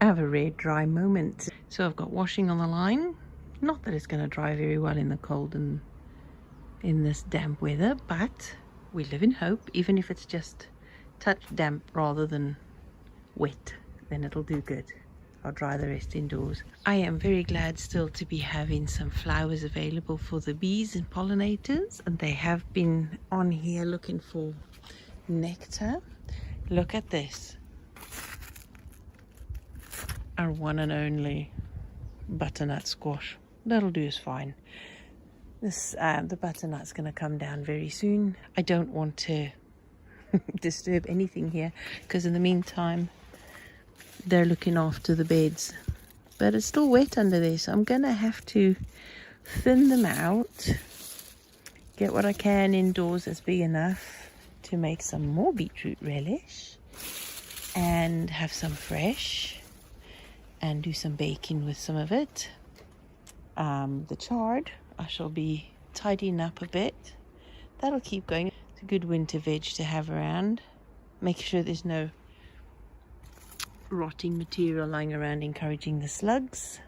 I have a rare dry moment. So I've got washing on the line. Not that it's going to dry very well in the cold and in this damp weather, but we live in hope. Even if it's just touch damp rather than wet, then it'll do good. I'll dry the rest indoors. I am very glad still to be having some flowers available for the bees and pollinators, and they have been on here looking for nectar. Look at this. Our one and only butternut squash. That'll do us fine. This the butternut's going to come down very soon. I don't want to disturb anything here because in the meantime they're looking after the beds, but it's still wet under there, so I'm gonna have to thin them out, get what I can indoors that's big enough to make some more beetroot relish and have some fresh and do some baking with some of it. The chard I shall be tidying up a bit. That'll keep going. It's a good winter veg to have around. Make sure there's no rotting material lying around encouraging the slugs.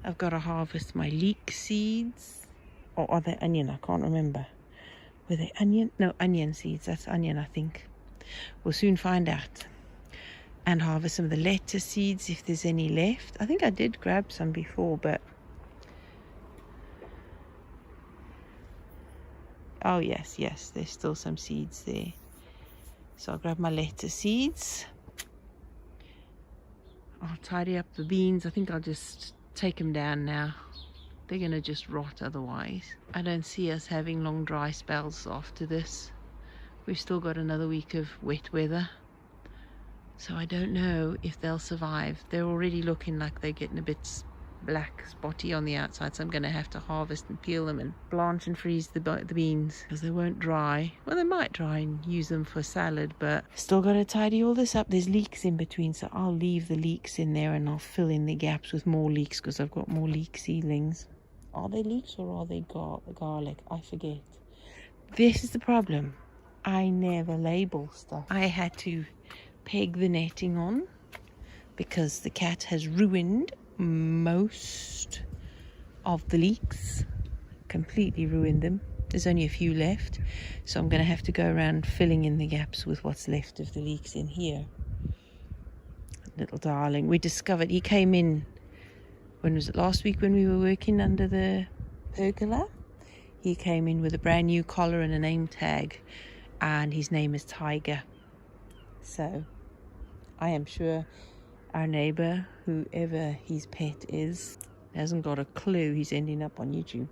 I've got to harvest my leek seeds, or are they onion? I can't remember. Were they onion? No, onion seeds. That's onion, I think. We'll soon find out. And harvest some of the lettuce seeds if there's any left. I think I did grab some before, but oh yes, there's still some seeds there. So I'll grab my lettuce seeds. I'll tidy up the beans. I think I'll just take them down now. They're going to just rot otherwise. I don't see us having long dry spells after this. We've still got another week of wet weather. So I don't know if they'll survive. They're already looking like they're getting a bit black spotty on the outside, so I'm going to have to harvest and peel them and blanch and freeze the beans because they won't dry. Well, they might dry and use them for salad, but still got to tidy all this up. There's leeks in between, so I'll leave the leeks in there and I'll fill in the gaps with more leeks because I've got more leek seedlings. Are they leeks or are they garlic? I forget. This is the problem. I never label stuff. I had to peg the netting on because the cat has ruined most of the leeks, completely ruined them. There's only a few left, so I'm going to have to go around filling in the gaps with what's left of the leeks in here. Little darling. We discovered he came in, when was it, last week when we were working under the pergola? He came in with a brand new collar and a name tag, and his name is Tiger. So I am sure our neighbour, whoever his pet is, hasn't got a clue he's ending up on YouTube.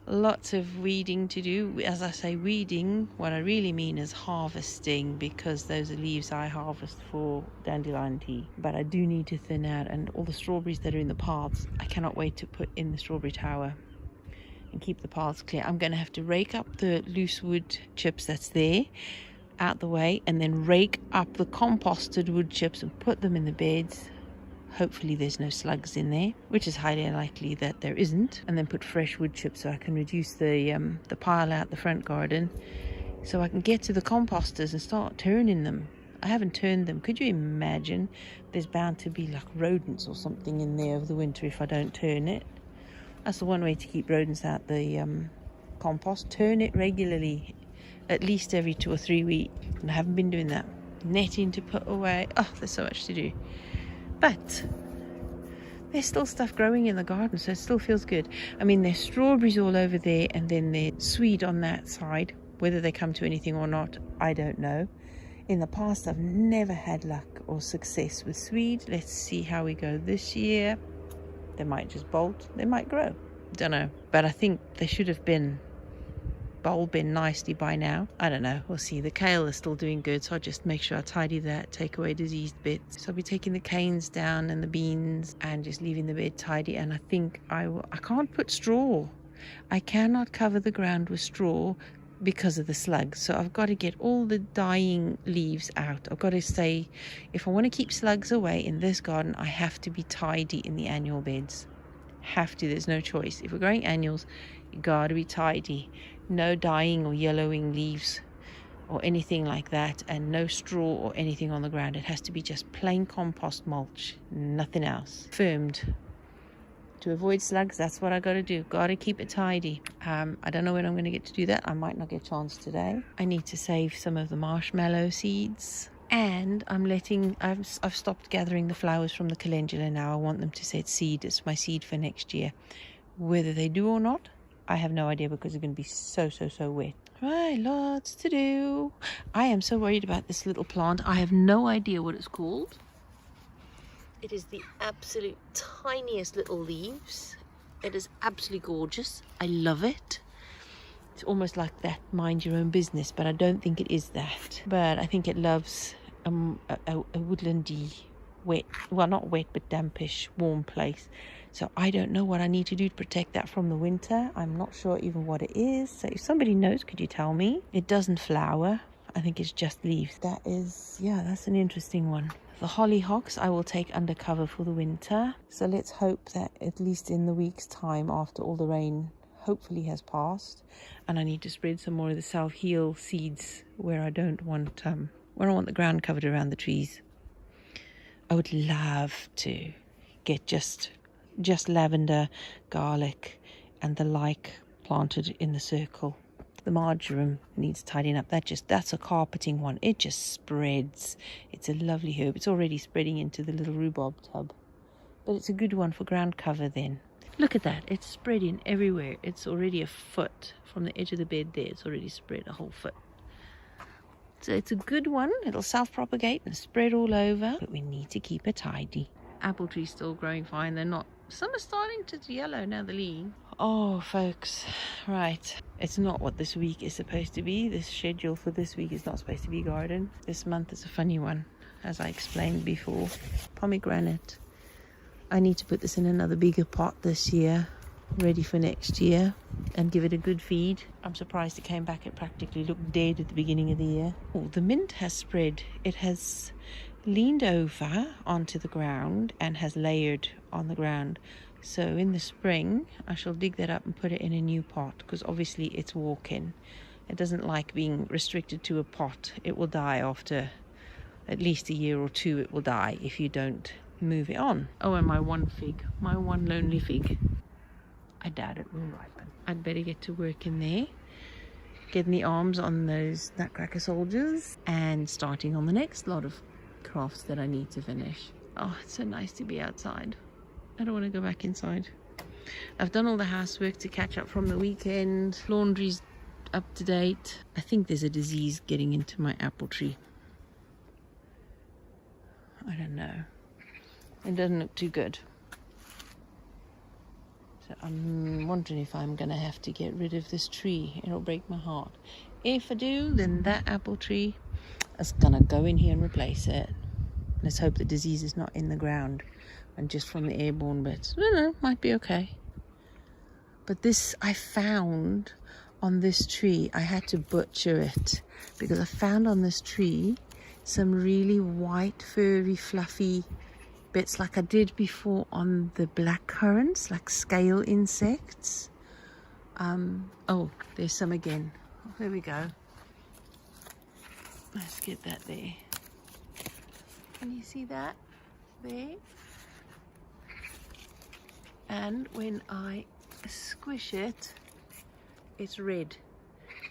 Lots of weeding to do. As I say weeding, what I really mean is harvesting, because those are leaves I harvest for dandelion tea. But I do need to thin out, and all the strawberries that are in the paths, I cannot wait to put in the strawberry tower and keep the paths clear. I'm going to have to rake up the loose wood chips that's there out the way, and then rake up the composted wood chips and put them in the beds. Hopefully there's no slugs in there, which is highly likely that there isn't, and then put fresh wood chips so I can reduce the pile out the front garden, so I can get to the composters and start turning them. I haven't turned them. Could you imagine? There's bound to be like rodents or something in there over the winter if I don't turn it. That's the one way to keep rodents out the compost. Turn it regularly, at least every 2 or 3 weeks, and I haven't been doing that. Netting to put away. Oh, there's so much to do. But there's still stuff growing in the garden, so it still feels good. I mean, there's strawberries all over there, and then there's swede on that side. Whether they come to anything or not, I don't know. In the past, I've never had luck or success with swede. Let's see how we go this year. They might just bolt. They might grow. Don't know. But I think they should have been bulb in nicely by now. I don't know. We'll see. The kale is still doing good, so I'll just make sure I tidy that, take away diseased bits. So I'll be taking the canes down and the beans and just leaving the bed tidy. And I think I can't put straw. I cannot cover the ground with straw because of the slugs. So I've got to get all the dying leaves out. I've got to say, if I want to keep slugs away in this garden, I have to be tidy in the annual beds. Have to. There's no choice. If we're growing annuals, you got to be tidy. No dying or yellowing leaves. or anything like that, and no straw or anything on the ground. It has to be just plain compost mulch, nothing else. Firmed. To avoid slugs, that's what I got to do. Got to keep it tidy. I don't know when I'm going to get to do that. I might not get a chance today. I need to save some of the marshmallow seeds. And I've stopped gathering the flowers from the calendula now. I want them to set seed. It's my seed for next year. Whether they do or not, I have no idea, because it's going to be so wet. Right, lots to do. I am so worried about this little plant. I have no idea what it's called. It is the absolute tiniest little leaves. It is absolutely gorgeous. I love it. It's almost like that mind your own business, but I don't think it is that. But I think it loves a woodlandy, wet, well, not wet, but dampish, warm place. So I don't know what I need to do to protect that from the winter. I'm not sure even what it is. So if somebody knows, could you tell me? It doesn't flower. I think it's just leaves. That is, yeah, that's an interesting one. The hollyhocks I will take under cover for the winter. So let's hope that at least in the week's time, after all the rain hopefully has passed, and I need to spread some more of the self-heal seeds where I don't want the ground covered around the trees. I would love to get just lavender, garlic, and the like planted in the circle. The marjoram needs tidying up. That's a carpeting one. It just spreads. It's a lovely herb. It's already spreading into the little rhubarb tub, but it's a good one for ground cover then. Look at that. It's spreading everywhere. It's already a foot from the edge of the bed there. It's already spread a whole foot. So it's a good one. It'll self-propagate and spread all over, but we need to keep it tidy. Apple trees still growing fine. They're not. Some are starting to yellow now, the leaves. Oh, folks, right. It's not what this week is supposed to be. This schedule for this week is not supposed to be garden. This month is a funny one, as I explained before. Pomegranate. I need to put this in another bigger pot this year, ready for next year, and give it a good feed. I'm surprised it came back. It practically looked dead at the beginning of the year. Oh, the mint has spread. It has leaned over onto the ground and has layered on the ground. So in the spring I shall dig that up and put it in a new pot, because obviously it's walking. It doesn't like being restricted to a pot. It will die after at least a year or two. It will die if you don't move it on. Oh, and my one lonely fig, I doubt it will ripen. I'd better get to work in there, getting the arms on those nutcracker soldiers and starting on the next lot of crafts that I need to finish. Oh, it's so nice to be outside. I don't want to go back inside. I've done all the housework to catch up from the weekend. Laundry's up to date. I think there's a disease getting into my apple tree. I don't know. It doesn't look too good. So I'm wondering if I'm going to have to get rid of this tree. It'll break my heart. If I do, then that apple tree is going to go in here and replace it. Let's hope the disease is not in the ground and just from the airborne bits. I don't know, might be okay. But this I found on this tree. I had to butcher it because I found on this tree some really white, furry, fluffy bits like I did before on the black currants, like scale insects. Oh, there's some again. Oh, there we go. Let's get that there. Can you see that there? And when I squish it, it's red.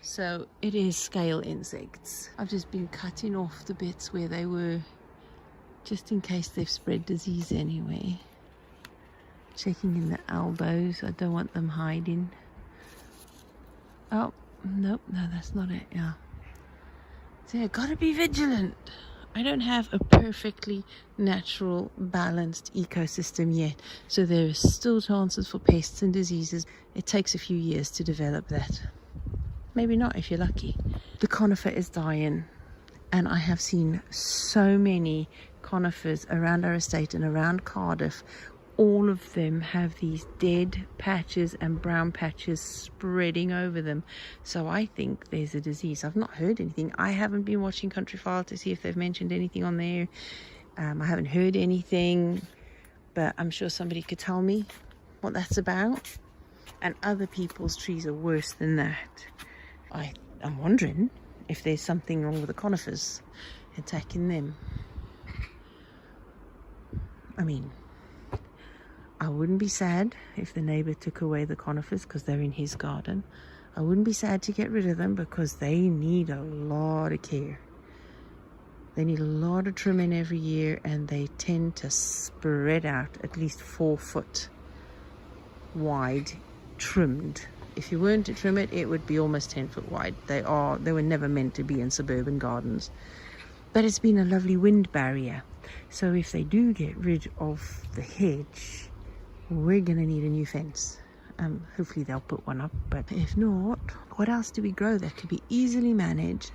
So it is scale insects. I've just been cutting off the bits where they were, just in case they've spread disease anyway. Checking in the elbows. I don't want them hiding. Oh, nope, no, that's not it. Yeah. So I've got to be vigilant. I don't have a perfectly natural, balanced ecosystem yet, so there are still chances for pests and diseases. It takes a few years to develop that. Maybe not if you're lucky. The conifer is dying, and I have seen so many conifers around our estate and around Cardiff. All of them have these dead patches and brown patches spreading over them. So I think there's a disease. I've not heard anything. I haven't been watching Country File to see if they've mentioned anything on there. I haven't heard anything, but I'm sure somebody could tell me what that's about. And other people's trees are worse than that. I'm wondering if there's something wrong with the conifers attacking them. I mean, I wouldn't be sad if the neighbor took away the conifers because they're in his garden. I wouldn't be sad to get rid of them because they need a lot of care. They need a lot of trimming every year, and they tend to spread out at least 4 foot wide, trimmed. If you weren't to trim it, it would be almost 10 foot wide. They were never meant to be in suburban gardens. But it's been a lovely wind barrier. So if they do get rid of the hedge, we're going to need a new fence. Hopefully they'll put one up, but if not, what else do we grow that could be easily managed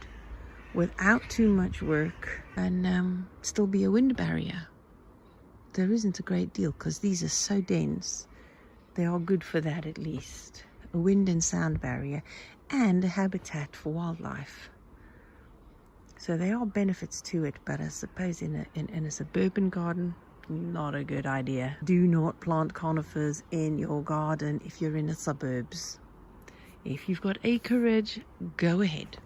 without too much work and still be a wind barrier? There isn't a great deal because these are so dense. They are good for that, at least. A wind and sound barrier and a habitat for wildlife. So there are benefits to it, but I suppose in a suburban garden, not a good idea. Do not plant conifers in your garden if you're in the suburbs. If you've got acreage, go ahead.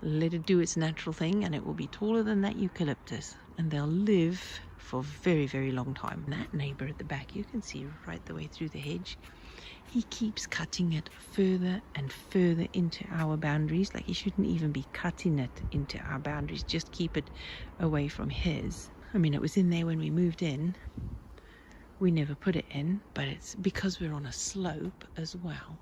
Let it do its natural thing, and it will be taller than that eucalyptus, and they'll live for a very, very long time. That neighbor at the back, you can see right the way through the hedge. He keeps cutting it further and further into our boundaries. Like, he shouldn't even be cutting it into our boundaries, just keep it away from his. I mean, it was in there when we moved in. We never put it in, but it's because we're on a slope as well.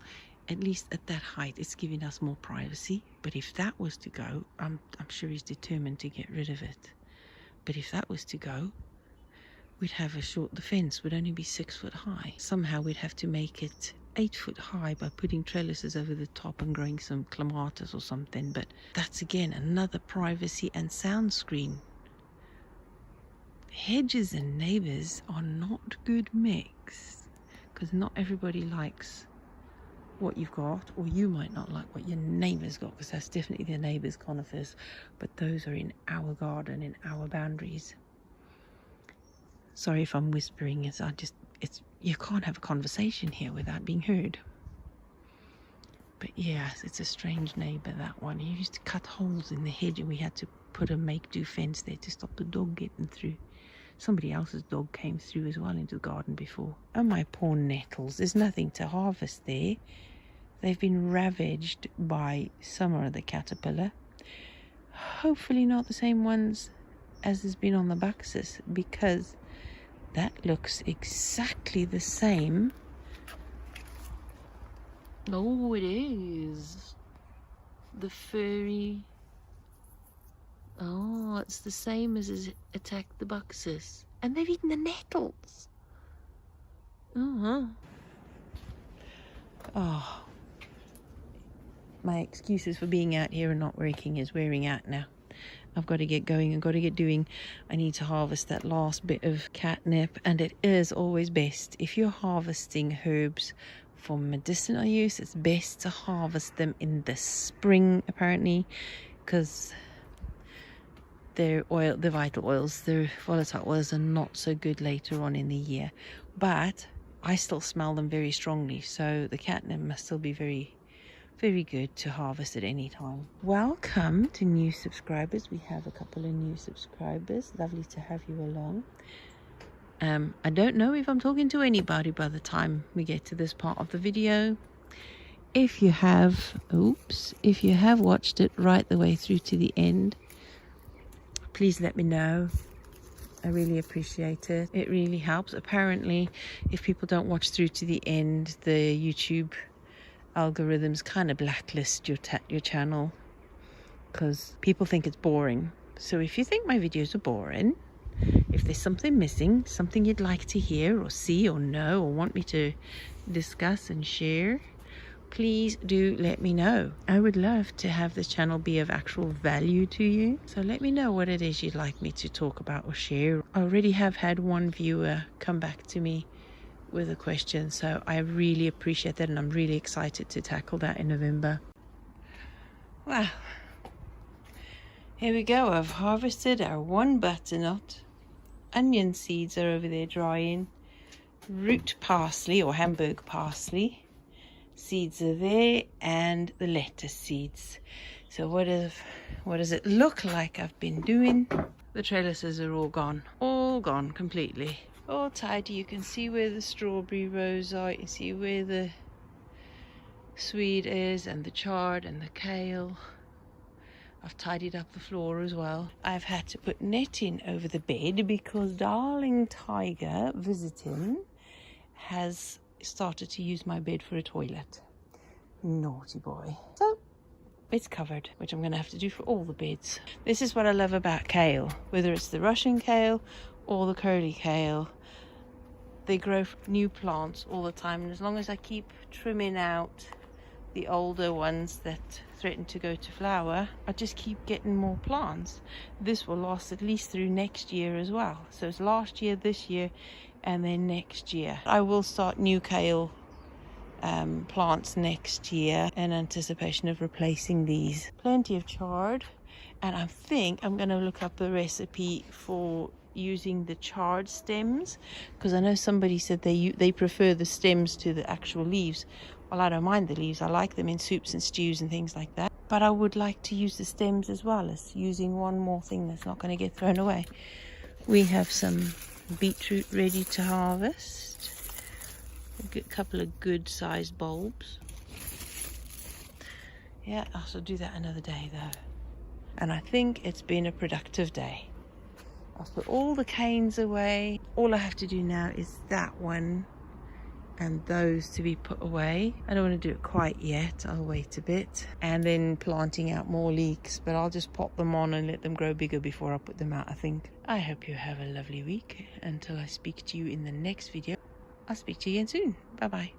At least at that height, it's giving us more privacy. But if that was to go, I'm sure he's determined to get rid of it. But if that was to go, we'd have the fence would only be 6 foot high. Somehow we'd have to make it 8 foot high by putting trellises over the top and growing some clematis or something. But that's again another privacy and sound screen. Hedges and neighbors are not good mix, because not everybody likes what you've got, or you might not like what your neighbour's got, because that's definitely their neighbour's conifers, but those are in our garden, in our boundaries. Sorry if I'm whispering, you can't have a conversation here without being heard. But yes, it's a strange neighbour, that one. He used to cut holes in the hedge, and we had to put a make-do fence there to stop the dog getting through. Somebody else's dog came through as well into the garden before. And my poor nettles, there's nothing to harvest there. They've been ravaged by Summer the caterpillar. Hopefully not the same ones as has been on the buxus, because that looks exactly the same. Oh, it is. The furry. Oh, it's the same as has attacked the buxus. And they've eaten the nettles. Oh. My excuses for being out here and not working is wearing out now. I've got to get going. I've got to get doing. I need to harvest that last bit of catnip. And it is always best, if you're harvesting herbs for medicinal use, it's best to harvest them in the spring, apparently, because their vital oils, their volatile oils are not so good later on in the year. But I still smell them very strongly, so the catnip must still be very, very good to harvest at any time. Welcome to new subscribers. We have a couple of new subscribers. Lovely to have you along. I don't know if I'm talking to anybody by the time we get to this part of the video. If you have watched it right the way through to the end, please let me know. I really appreciate it. It really helps. Apparently, if people don't watch through to the end, the YouTube algorithms kind of blacklist your channel, because people think it's boring. So if you think my videos are boring, if there's something missing, something you'd like to hear or see or know or want me to discuss and share, please do let me know. I would love to have this channel be of actual value to you. So let me know what it is you'd like me to talk about or share. I already have had one viewer come back to me with a question, so I really appreciate that, and I'm really excited to tackle that in November. Wow. Here we go. I've harvested our one butternut. Onion seeds are over there drying. Root parsley or Hamburg parsley seeds are there, and the lettuce seeds. So what does it look like I've been doing? The trellises are all gone completely. All tidy. You can see where the strawberry rows are. You can see where the swede is, and the chard and the kale. I've tidied up the floor as well. I've had to put netting over the bed because darling Tiger visiting has started to use my bed for a toilet. Naughty boy. So it's covered, which I'm going to have to do for all the beds. This is what I love about kale, whether it's the Russian kale or the curly kale. They grow new plants all the time, and as long as I keep trimming out the older ones that threaten to go to flower, I just keep getting more plants. This will last at least through next year as well. So it's last year, this year, and then next year. I will start new kale plants next year in anticipation of replacing these. Plenty of chard, and I think I'm going to look up the recipe for using the chard stems, because I know somebody said they prefer the stems to the actual leaves. Well, I don't mind the leaves. I like them in soups and stews and things like that. But I would like to use the stems as well as using one more thing that's not going to get thrown away. We have some beetroot ready to harvest. A couple of good sized bulbs. Yeah, I'll also do that another day though. And I think it's been a productive day. I've put all the canes away. All I have to do now is that one and those to be put away. I don't want to do it quite yet. I'll wait a bit. And then planting out more leeks, but I'll just pop them on and let them grow bigger before I put them out, I think. I hope you have a lovely week. Until I speak to you in the next video, I'll speak to you again soon. Bye bye.